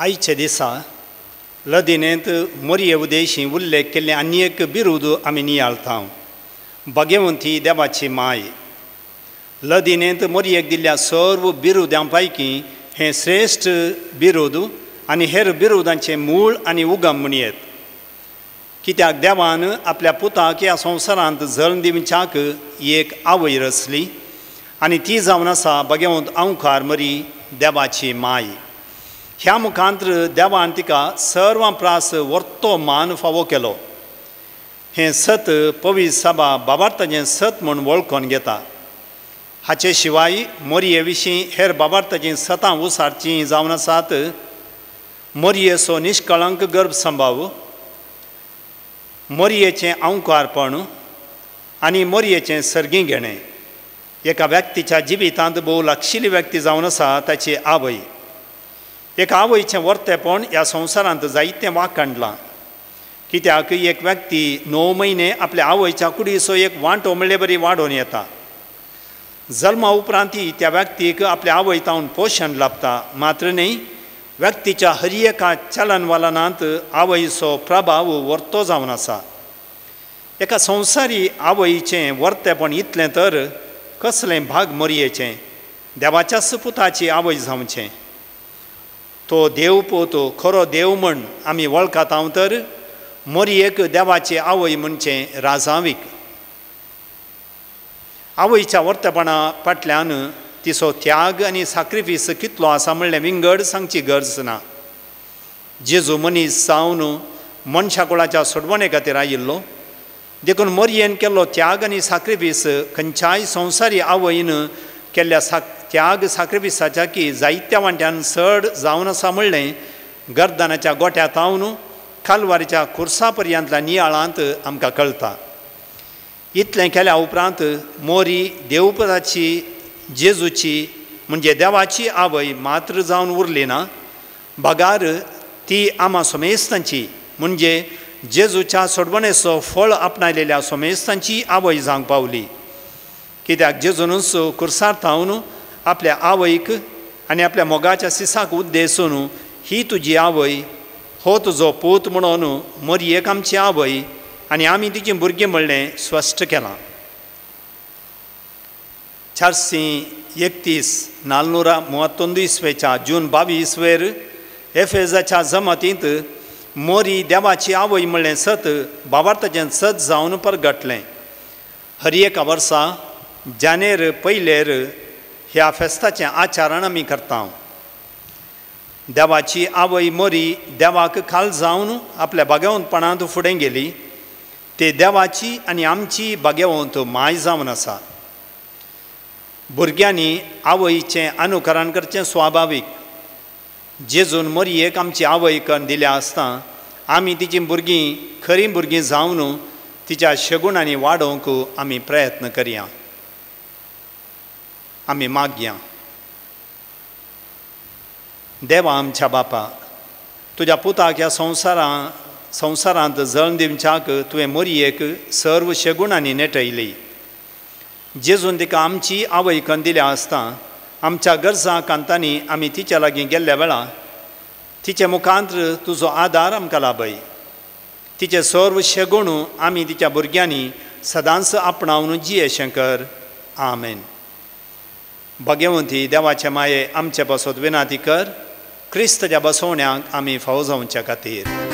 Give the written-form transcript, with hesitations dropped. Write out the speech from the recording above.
आयचे दिसा लदिनेंत मोरये उदेशी उल्लेख केल्ले आनी एक बिरुद आमी नियाळता भगवंती देवाची माय. लदिनेंत मोरयेक दिल्ल्या सर्व बिरुदां पैकी हें श्रेश्ठ बिरुद आनी हेर बिरुदांचें मूळ आनी उगम म्हणयेत. कित्याक देवान आपल्या पुताक ह्या संवसारांत जल्म दिवच्याक एक आवय रचली आनी ती जावन आसा भगवंत अंकार मरी देवाची माय. ह्या मुखांतर देवान तिका सर्वां प्रास वर्तो मान फावो केलो. हें सत पवित्र सभा बाबार्थाचें सत म्हूण वळखून घेता. हाचे शिवाय मोरये विशीं हेर बाबार्थाचीं सतां उसारचीं जावन आसात. मोरयेचो निश्कळंक गर्भ संभाव, मोरयेचें अंकारपण आनी मोरयेचें सर्गी घेणें. एका व्यक्तीच्या जिवितांत भोव लागशिल्ली व्यक्ती जावन आसा ताची आवय. एका आवयचें वर्तेपण ह्या संवसारांत जायतें वांकडलां. कित्याक एक व्यक्ती 9 म्हयने आपल्या आवयच्या कुडीचो एक वांटो म्हणले बरी वाडोवन येता. जल्मा उपरांतय त्या व्यक्तीक आपल्या आवय तावन पोशण लाभता. मात्र न्ही, व्यक्तीच्या हर एका चलन वलनांत आवयचो प्रभाव वर्तो जावन आसा. एका संवसारी आवयचें वर्तेपण इतलें तर कसलें भाग मोरयेचें देवाच्या सुपुताची आवय जावचें. तो देवपूत खरो देव म्हण आमी वळखतात हांव तर मोरयेक देवाची आवय म्हणचें राजावीक. आवयच्या वर्तेपणा फाटल्यान तिचो त्याग आनी साक्रिफीस कितलो आसा म्हणलें विंगड सांगची गरज ना. जेजू मनीस जावन मनशा कुळाच्या सोडवणे खातीर आयिल्लो, देखून मोरयेन केल्लो त्याग आनी साक्रिफीस खंयच्याय संवसारी आवयन केल्ल्या त्याग साक्रिफिसाच्या की जायत्या वांट्यान चड जावन आसा म्हणलें गर्दनाच्या गोठ्यांतावन कालवारीच्या खुर्सा पर्यंतल्या नियाळांत आमकां कळटा. इतलें केल्या उपरांत मोरी देवपुताची जेजूची म्हणजे देवाची आवय मात्र जावन उरली ना, बगार ती आमा सोमेस्तांची म्हणजे जेजूच्या सोडवणेचो फळ आपणायलेल्या सोमेस्तांची आवय जावंक पावली. कित्याक जेजूनच खुर्सार थावन आपल्या आवयक आनी आपल्या मोगाच्या सिसाक उद्देसून ही तुजी आवय, हो तुजो पूत म्हणून मोरयेक आमची आवय आनी आमी तिची भुरगीं म्हणलें स्पश्ट केलां. 431 431 इसवेच्या जून 22 एफेजाच्या जमातींत मोरी देवाची आवय म्हणलें सत बाबार्थाचें सत जावन परगटलें. हर एका वर्सा जानेर पयलेर ह्या फेस्ताचें आचरण आमी करता. देवाची आवय मोरी देवाक खाल जावन आपल्या भाग्यवंतपणांत फुडें गेली. ते देवाची आनी आमची भाग्यवंत माय जावन आसा. भुरग्यांनी आवयचें अनुकरण करचें स्वाभावीक. जेजून मोरयेक आमची आवय करून दिल्या आसता आमी तिची भुरगीं खरीं भुरगीं जावन तिच्या शगुणांनी वाडोवंक आमी प्रयत्न करया. आमी मागया. देवा आमच्या बापा, तुज्या पुताक ह्या संवसारांत जल्म दिवच्याक तुवें मोरयेक सर्व शगुणांनी नेटयली. जेजून तिका आमची आवय करून दिल्या आसता आमच्या गरजा कांतांनी आमी तिच्या लागीं गेल्ल्या वेळा तिचे मुखांत्र तुजो आदार आमकां लाभय. तिचे सर्व शगूण आमी तिच्या भुरग्यांनी सदांच आपणावन जियेशें कर. आमेन. भगवंती देवाचे माये आमचे बसोत विनाती कर. क्रिस्तच्या बसवण्याक आमी फावो जावचे खातीर.